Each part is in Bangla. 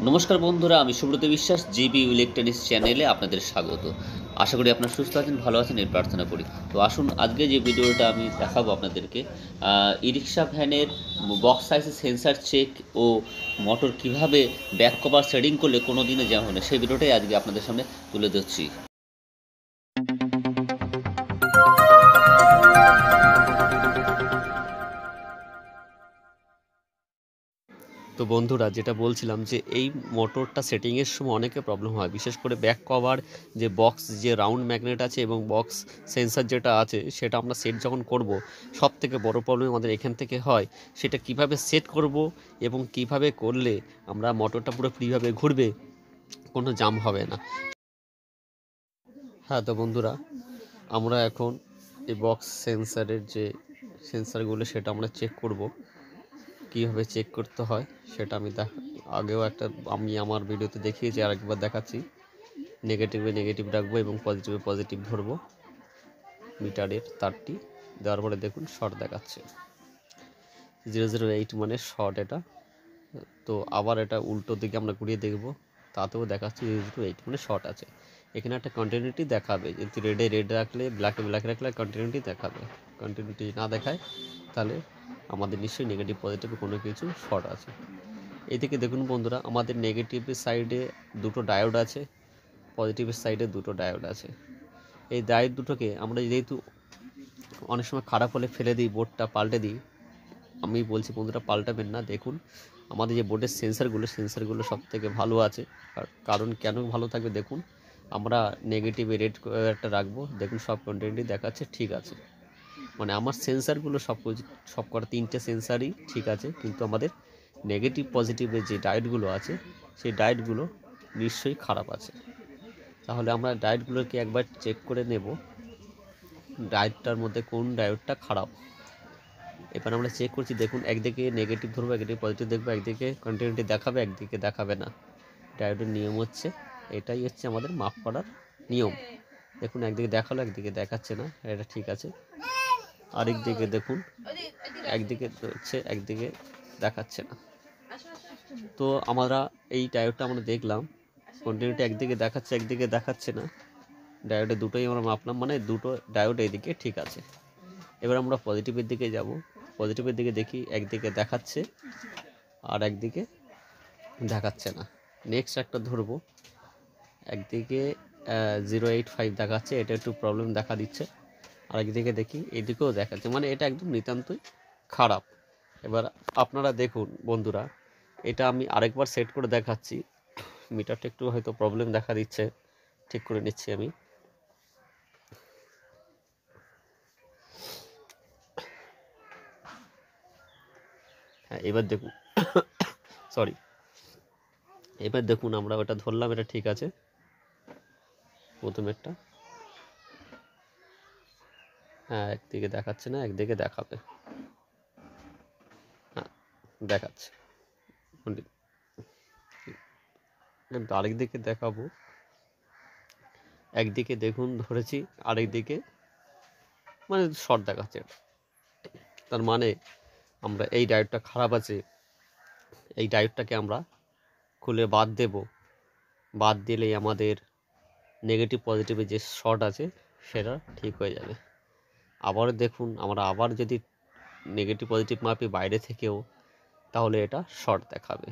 নমস্কার বন্ধুরা, আমি সুব্রত বিশ্বাস জিবি ইলেকট্রনিক্স চ্যানেলে আপনাদের স্বাগত। আশা করি আপনারা সুস্থ আছেন, ভালো আছেন, এই প্রার্থনা করি। তো আসুন, আজকে যে ভিডিওটা আমি দেখাবো আপনাদেরকে, ই রিক্সা ভ্যানের বক্স সাইজের সেন্সার চেক ও মোটর কিভাবে ব্যাক কভার সেটিং করলে কোনো দিনে যেমন হয়, সেই ভিডিওটাই আজকে আপনাদের সামনে তুলে ধরছি। তো বন্ধুরা, যেটা বলছিলাম যে এই মোটরটা সেটিংয়ের সময় অনেকে প্রবলেম হয়, বিশেষ করে ব্যাক কভার যে বক্স, যে রাউন্ড ম্যাগনেট আছে এবং বক্স সেন্সার যেটা আছে সেটা আমরা সেট যখন করব, সব থেকে বড় প্রবলেম আমাদের এখান থেকে হয় সেটা কিভাবে সেট করব এবং কিভাবে করলে আমরা মোটরটা পুরো ফ্রিভাবে ঘুরবে, কোনো জাম হবে না। হ্যাঁ, তো বন্ধুরা, আমরা এখন এই বক্স সেন্সারের যে সেন্সারগুলো সেটা আমরা চেক করব। কীভাবে চেক করতে হয় সেটা আমি আগেও আমি আমার ভিডিওতে দেখিয়েছি, আরেকবার দেখাচ্ছি। নেগেটিভে নেগেটিভ রাখবো এবং পজিটিভে পজিটিভ ধরবো। মিটারের তারটি দেওয়ার পরে দেখুন শর্ট দেখাচ্ছে 008, মানে শর্ট এটা। তো আবার এটা উল্টো দিকে আমরা ঘুরিয়ে দেখব, তাতেও দেখাচ্ছে 008, মানে শর্ট আছে। এখানে একটা কন্টিনিউটি দেখাবে, যদি রেডে রেড রাখলে, ব্ল্যাকে ব্ল্যাক রাখলে কন্টিনিউটি দেখাবে। কন্টিনিউটি না দেখায় তাহলে আমাদের নিশ্চয়ই নেগেটিভ পজিটিভ কোনো কিছু শর্ট আছে। এদিকে দেখুন বন্ধুরা, আমাদের নেগেটিভের সাইডে দুটো ডায়োড আছে, পজিটিভের সাইডে দুটো ডায়োড আছে। এই ডায়োড দুটোকে আমরা যেহেতু অনেক সময় খারাপ হলে ফেলে দিই, বোর্ডটা পাল্টে দিই। আমি বলছি বন্ধুরা, পাল্টাবেন না। দেখুন আমাদের যে বোর্ডের সেন্সারগুলো সব থেকে ভালো আছে। কারণ কেন ভালো থাকবে দেখুন, আমরা নেগেটিভে রেড একটা রাখবো, দেখুন সব কন্টেন্টই দেখাচ্ছে ঠিক আছে। মানে আমার সেন্সারগুলো সব কটা 3টে সেন্সারই ঠিক আছে, কিন্তু আমাদের নেগেটিভ পজিটিভের যে ডায়োডগুলো আছে সেই ডায়োডগুলো নিশ্চয়ই খারাপ আছে। তাহলে আমরা ডায়োডগুলোকে একবার চেক করে নেব, ডায়োডটার মধ্যে কোন ডায়োডটা খারাপ। এবার আমরা চেক করছি, দেখুন একদিকে নেগেটিভ ধরবো, একদিকে পজিটিভ দেখবো, একদিকে কন্টিনিউটি দেখাবে, একদিকে দেখাবে না। ডায়োডের নিয়ম হচ্ছে এটাই, হচ্ছে আমাদের মাপ করার নিয়ম। দেখুন একদিকে দেখালো, একদিকে দেখাচ্ছে না, এটা ঠিক আছে। আরেক দিকে দেখুন, একদিকে হচ্ছে, একদিকে দেখাচ্ছে না। তো আমরা এই ডায়োডটা আমরা দেখলাম, কন্টিনিউটি একদিকে দেখাচ্ছে, একদিকে দেখাচ্ছে না। ডায়োডে দুটোই আমরা মাপলাম, মানে দুটো ডায়োড এইদিকে ঠিক আছে। এবার আমরা পজিটিভের দিকে যাব, পজিটিভের দিকে দেখি একদিকে দেখাচ্ছে আর একদিকে দেখাচ্ছে না। নেক্সট একটা ধরবো, একদিকে 085 দেখাচ্ছে, এটা একটু প্রবলেম দেখা দিচ্ছে। আর একদিকে দেখি এদিকেও দেখাচ্ছে, মানে এটা একদম নিতান্তই খারাপ। এবার আপনারা দেখুন বন্ধুরা, এটা আমি আরেকবার সেট করে দেখাচ্ছি। মিটারটা একটু হয়তো প্রবলেম দেখা দিচ্ছে, ঠিক করে নিচ্ছি আমি। হ্যাঁ, এবার দেখুন সরি, এবার দেখুন আমরা ওটা ধরলাম, এটা ঠিক আছে। প্রথমেরটা হ্যাঁ, একদিকে দেখাচ্ছে না, একদিকে দেখাবে। হ্যাঁ, দেখাচ্ছে, কিন্তু আরেকদিকে দেখাবো। একদিকে দেখুন ধরেছি, আরেকদিকে মানে শর্ট দেখাচ্ছে এটা। তার মানে আমরা এই ডায়োডটা খারাপ আছে, এই ডায়োডটাকে আমরা খুলে বাদ দেব। বাদ দিলেই আমাদের নেগেটিভ পজিটিভে যে শর্ট আছে সেটা ঠিক হয়ে যাবে। আবার দেখুন, আমরা আবার যদি নেগেটিভ পজিটিভ মাপি বাইরে থেকেও, তাহলে এটা শর্ট দেখাবে।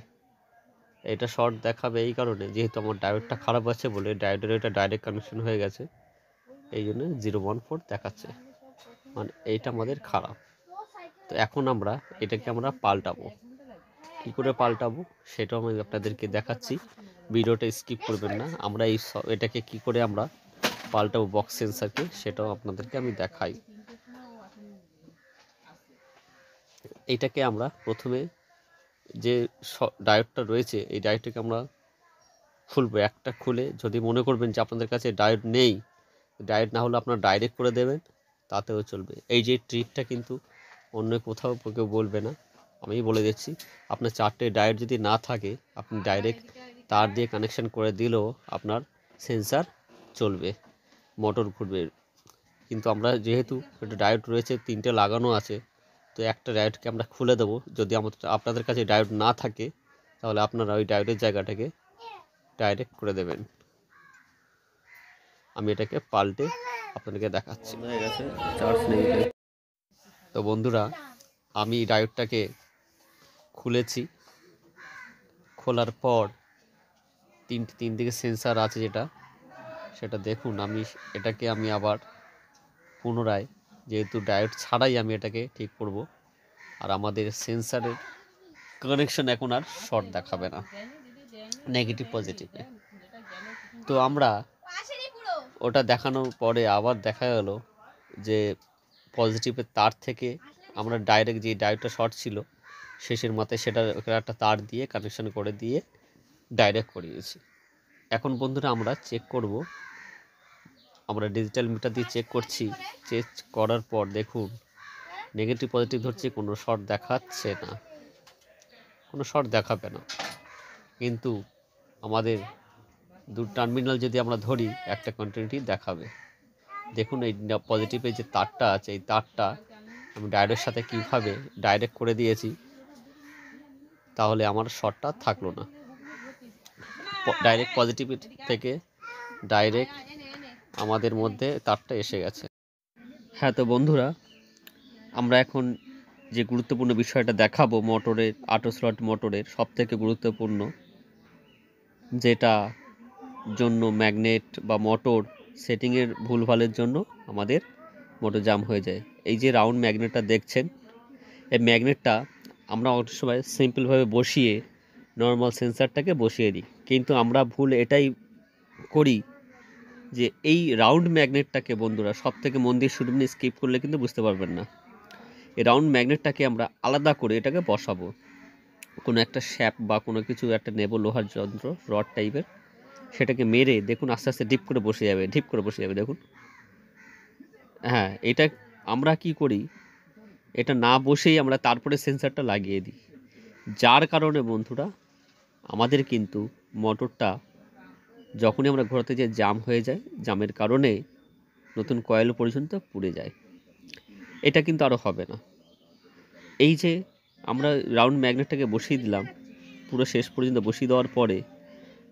এটা শর্ট দেখাবে এই কারণে, যেহেতু আমার ডায়োডটা খারাপ আছে বলে ডায়োডের এটা ডাইরেক্ট কানেকশন হয়ে গেছে, এই জন্য 014 দেখাচ্ছে, মানে এইটা আমাদের খারাপ। তো এখন আমরা এটাকে আমরা পাল্টাবো। কী করে পাল্টাবো সেটাও আমি আপনাদেরকে দেখাচ্ছি, ভিডিওটা স্কিপ করবেন না। আমরা এটাকে কি করে আমরা পাল্টাবো বক্স সেন্সারকে, সেটাও আপনাদেরকে আমি দেখাই। এটাকে আমরা প্রথমে যে ডায়োডটা রয়েছে, এই ডায়োডটাকে আমরা খুলবো। একটা খুলে যদি মনে করবেন যে আপনাদের কাছে ডায়োড নেই, ডায়োড না হলে আপনারা ডাইরেক্ট করে দেবেন, তাতেও চলবে। এই যে ট্রিকটা কিন্তু অন্য কোথাও কেউ বলবে না, আমি বলে দিচ্ছি। আপনার 4টে ডায়োড যদি না থাকে, আপনি ডাইরেক্ট তার দিয়ে কানেকশন করে দিলেও আপনার সেন্সার চলবে, মোটর ঘুরবে। কিন্তু আমরা যেহেতু একটা ডায়োড রয়েছে, 3টে লাগানো আছে, তো একটা ডায়োডকে আমরা খুলে দেবো। যদি আপনাদের কাছে ডায়োড না থাকে তাহলে আপনারা ওই ডায়োডের জায়গাটাকে ডাইরেক্ট করে দেবেন। আমি এটাকে পাল্টে আপনাদেরকে দেখাচ্ছি। তো বন্ধুরা, আমি ডায়োডটাকে খুলেছি। খোলার পর তিন দিকে সেন্সার আছে সেটা দেখুন। এটাকে আমি আবার পুনরায়, যেহেতু ডায়োড ছাড়াই আমি এটাকে ঠিক করব, আর আমাদের সেন্সারের কানেকশন এখন আর শর্ট দেখাবে না, নেগেটিভ পজিটিভে। তো আমরা ওটা দেখানোর পরে আবার দেখা গেল যে পজিটিভের তার থেকে আমরা ডাইরেক্ট যে ডায়োডটা শর্ট ছিল শেষের মাথায় সেটা একটা তার দিয়ে কানেকশন করে দিয়ে ডাইরেক্ট করিয়েছি। এখন বন্ধুরা আমরা চেক করব, আমরা ডিজিটাল মিটার দিয়ে চেক করছি। চেক করার পর দেখুন নেগেটিভ পজিটিভ ধরছি, কোনো শর্ট দেখাচ্ছে না, কোনো শর্ট দেখাবে না। কিন্তু আমাদের দু টার্মিনাল যদি আমরা ধরি একটা কন্টিনিউটি দেখাবে। দেখুন এই পজিটিভে যে তারটা আছে, এই তারটা আমি ডায়োডের সাথে কীভাবে ডাইরেক্ট করে দিয়েছি, তাহলে আমার শর্টটা থাকলো না। ডাইরেক্ট পজিটিভ থেকে ডাইরেক্ট আমাদের মধ্যে তারটা এসে গেছে। হ্যাঁ, তো বন্ধুরা, আমরা এখন যে গুরুত্বপূর্ণ বিষয়টা দেখাবো মোটরের, 8 স্লট মোটরের সবথেকে গুরুত্বপূর্ণ, যেটা জন্য ম্যাগনেট বা মোটর সেটিংয়ের ভুলভালের জন্য আমাদের মোটর জাম হয়ে যায়। এই যে রাউন্ড ম্যাগনেটটা দেখছেন, এই ম্যাগনেটটা আমরা অনেক সময় সিম্পলভাবে বসিয়ে নর্মাল সেন্সারটাকে বসিয়ে দিই, কিন্তু আমরা ভুল এটাই করি যে এই রাউন্ড ম্যাগনেটটাকে, বন্ধুরা সব থেকে মন দিয়ে শুরু স্কিপ করলে কিন্তু বুঝতে পারবেন না, এই রাউন্ড ম্যাগনেটটাকে আমরা আলাদা করে এটাকে বসাবো। কোনো একটা শ্যাপ বা কোনো কিছু একটা নেব, লোহার যন্ত্র, রড টাইপের, সেটাকে মেরে দেখুন আস্তে আস্তে ঢিপ করে বসে যাবে, দেখুন। হ্যাঁ, এটা আমরা কি করি, এটা না বসেই আমরা তারপরে সেন্সারটা লাগিয়ে দিই, যার কারণে বন্ধুরা আমাদের কিন্তু মোটরটা যখনই আমরা ঘোরাতে যাই জাম হয়ে যায়, জামের কারণে নতুন কয়েল পর্যন্ত পুড়ে যায়। এটা কিন্তু আরও হবে না। এই যে আমরা রাউন্ড ম্যাগনেটটাকে বসিয়ে দিলাম, পুরো শেষ পর্যন্ত বসিয়ে দেওয়ার পরে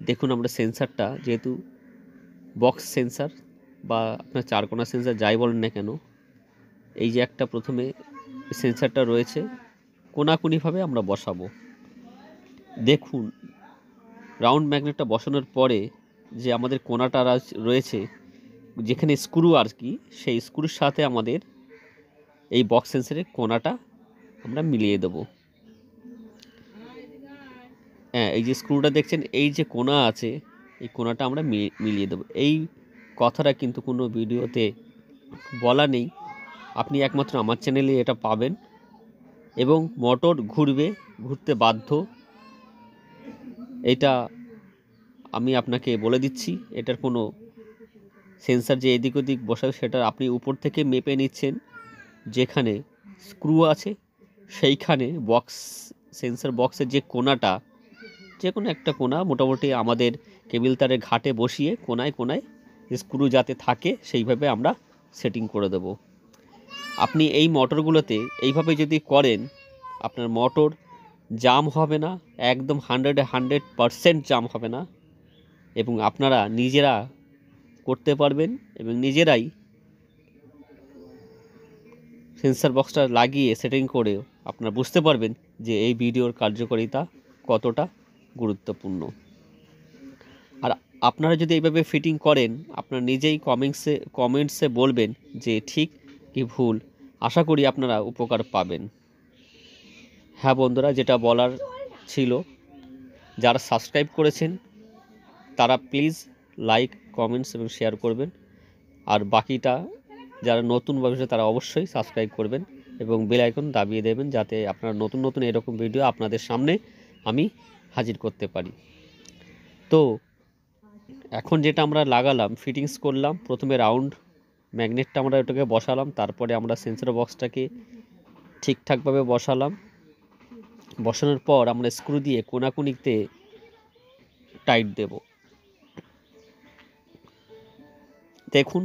দেখুন আমরা সেন্সারটা, যেহেতু বক্স সেন্সার বা আপনার চারকোনা সেন্সার যাই বলেন না কেন, এই যে একটা প্রথমে সেন্সারটা রয়েছে কোনাকুনিভাবে আমরা বসাবো। দেখুন রাউন্ড ম্যাগনেটটা বসানোর পরে যে আমাদের কোনাটা রয়েছে, যেখানে স্ক্রু আর কি, সেই স্ক্রুর সাথে আমাদের এই বক্স সেন্সারের কোনাটা আমরা মিলিয়ে দেবো। হ্যাঁ, এই যে স্ক্রুটা দেখছেন, এই যে কোনা আছে, এই কোনাটা আমরা মিলিয়ে দেবো। এই কথাটা কিন্তু কোনো ভিডিওতে বলা নেই, আপনি একমাত্র আমার চ্যানেলে এটা পাবেন, এবং মোটর ঘুরতে বাধ্য, এটা আমি আপনাকে বলে দিচ্ছি। এটার কোনো সেন্সার যে এদিক ওদিক বসাবে সেটা আপনি উপর থেকে মেপে নিচ্ছেন, যেখানে স্ক্রু আছে সেইখানে বক্স সেন্সার বক্সের যে কোনাটা, যে কোনো একটা কোনা মোটামুটি আমাদের কেবিল তারের ঘাটে বসিয়ে কোনায় স্ক্রু যাতে থাকে সেইভাবে আমরা সেটিং করে দেব। আপনি এই মোটরগুলোতে এইভাবে যদি করেন, আপনার মোটর জাম হবে না, একদম 100% জাম হবে না, এবং আপনারা নিজেরা করতে পারবেন এবং নিজেরাই সেন্সার বক্সটা লাগিয়ে সেটিং করে আপনারা বুঝতে পারবেন যে এই ভিডিওর কার্যকারিতা কতটা গুরুত্বপূর্ণ। আর আপনারা যদি এইভাবে ফিটিং করেন, আপনারা নিজেই কমেন্টসে বলবেন যে ঠিক কি ভুল। আশা করি আপনারা উপকার পাবেন। হ্যাঁ বন্ধুরা, যেটা বলার ছিল, যারা সাবস্ক্রাইব করেছেন তারা প্লিজ লাইক, কমেন্টস এবং শেয়ার করবেন, আর বাকিটা যারা নতুন ভবিষ্যৎ তারা অবশ্যই সাবস্ক্রাইব করবেন এবং বেল আইকন দাবিয়ে দেবেন, যাতে আপনারা নতুন এরকম ভিডিও আপনাদের সামনে আমি হাজির করতে পারি। তো এখন যেটা আমরা লাগালাম, ফিটিংস করলাম, প্রথমে রাউন্ড ম্যাগনেটটা আমরা ওটাকে বসালাম, তারপরে আমরা সেন্সর বক্সটাকে ঠিকঠাকভাবে বসালাম। বসানোর পর আমরা স্ক্রু দিয়ে কোনাকুনিতে টাইট দেব। দেখুন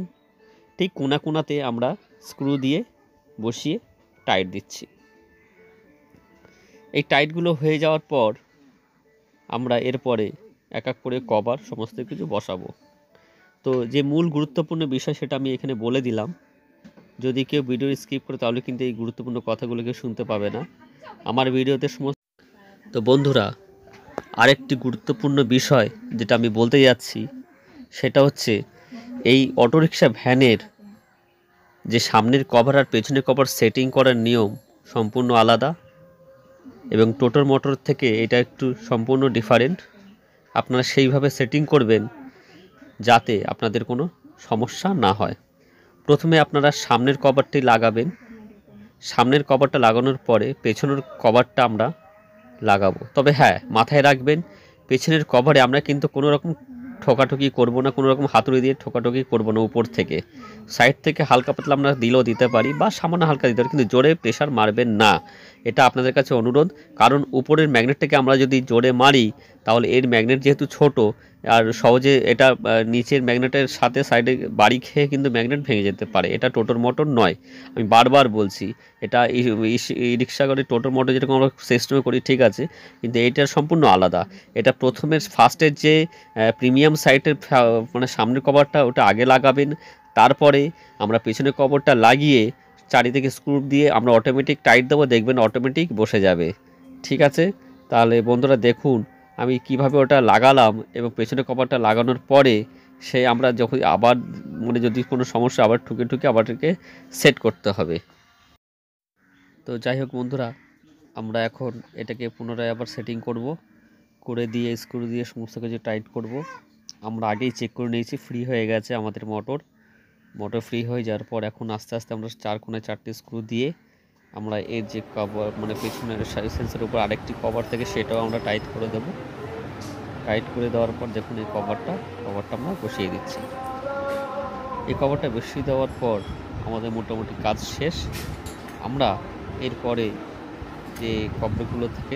ঠিক কোনাতে আমরা স্ক্রু দিয়ে বসিয়ে টাইট দিচ্ছি। এই টাইটগুলো হয়ে যাওয়ার পর আমরা এরপরে এক এক করে কভার সমস্ত কিছু বসাবো। তো যে মূল গুরুত্বপূর্ণ বিষয় সেটা আমি এখানে বলে দিলাম। যদি কেউ ভিডিও স্কিপ করে তাহলে কিন্তু এই গুরুত্বপূর্ণ কথাগুলোকে শুনতে পাবে না আমার ভিডিওতে সমস্ত। তো বন্ধুরা, আরেকটি গুরুত্বপূর্ণ বিষয় যেটা আমি বলতে যাচ্ছি সেটা হচ্ছে এই অটোরিকশা ভ্যানের যে সামনের কভার আর পেছনের কভার সেটিং করার নিয়ম সম্পূর্ণ আলাদা এবং টোটোর মোটর থেকে এটা একটু সম্পূর্ণ ডিফারেন্ট। আপনারা সেইভাবে সেটিং করবেন যাতে আপনাদের কোনো সমস্যা না হয়। প্রথমে আপনারা সামনের কভারটি লাগাবেন, সামনের কভারটা লাগানোর পরে পেছনের কভারটা আমরা লাগাবো। তবে হ্যাঁ, মাথায় রাখবেন পেছনের কভারে আমরা কিন্তু কোনো রকম ঠোকাঠুকি করব না, কোনো রকম হাতুড়ি দিয়ে ঠোকাঠুকি করব না। উপর থেকে সাইড থেকে হালকা পাতলা আমরা দিলেও দিতে পারি বা সামান্য হালকা দিতে পারি, কিন্তু জোরে প্রেশার মারবেন না, এটা আপনাদের কাছে অনুরোধ। কারণ উপরের ম্যাগনেটটাকে আমরা যদি জোরে মারি তাহলে এর ম্যাগনেট যেহেতু ছোট আর সহজে এটা নিচের ম্যাগনেটের সাথে সাইডে বাড়ি খেয়ে কিন্তু ম্যাগনেট ভেঙে যেতে পারে। এটা টোটোর মোটর নয়, আমি বারবার বলছি। এটা রিক্সা গাড়ি টোটোর মোটর যেরকম আমরা সিস্টেমে করি ঠিক আছে, কিন্তু এইটার সম্পূর্ণ আলাদা। এটা প্রথমে ফার্স্টের যে প্রিমিয়াম সাইটের মানে সামনের কভারটা ওটা আগে লাগাবেন, তারপরে আমরা পেছনের কভারটা লাগিয়ে চারিদিকে স্ক্রু দিয়ে আমরা অটোমেটিক টাইট দেবো, দেখবেন অটোমেটিক বসে যাবে। ঠিক আছে, তাহলে বন্ধুরা দেখুন আমি কিভাবে ওটা লাগালাম এবং পেছনের কভারটা লাগানোর পরে সে আমরা যখন আবার মানে যদি কোনো সমস্যা আবার ঠুকে ঠুকে আবার এটাকে সেট করতে হবে। তো যাই হোক বন্ধুরা, আমরা এখন এটাকে পুনরায় আবার সেটিং করব, করে দিয়ে স্ক্রু দিয়ে সমস্ত কিছু টাইট করব। আমরা আগেই চেক করে নিয়েছি, ফ্রি হয়ে গেছে আমাদের মোটর ফ্রি হয়ে যাওয়ার পর এখন আস্তে আস্তে আমরা 4 কোণায় 4টি স্ক্রু দিয়ে আমরা এর যে কভার মানে পেছনের সেন্সরের উপর আরেকটি কভার থেকে সেটাও আমরা টাইট করে দেব। টাইট করে দেওয়ার পর দেখুন এই কভারটা আমরা বসিয়ে দিচ্ছি। এই কভারটা বসিয়ে দেওয়ার পর আমাদের মোটামুটি কাজ শেষ। আমরা এরপরে যে কভারগুলো থেকে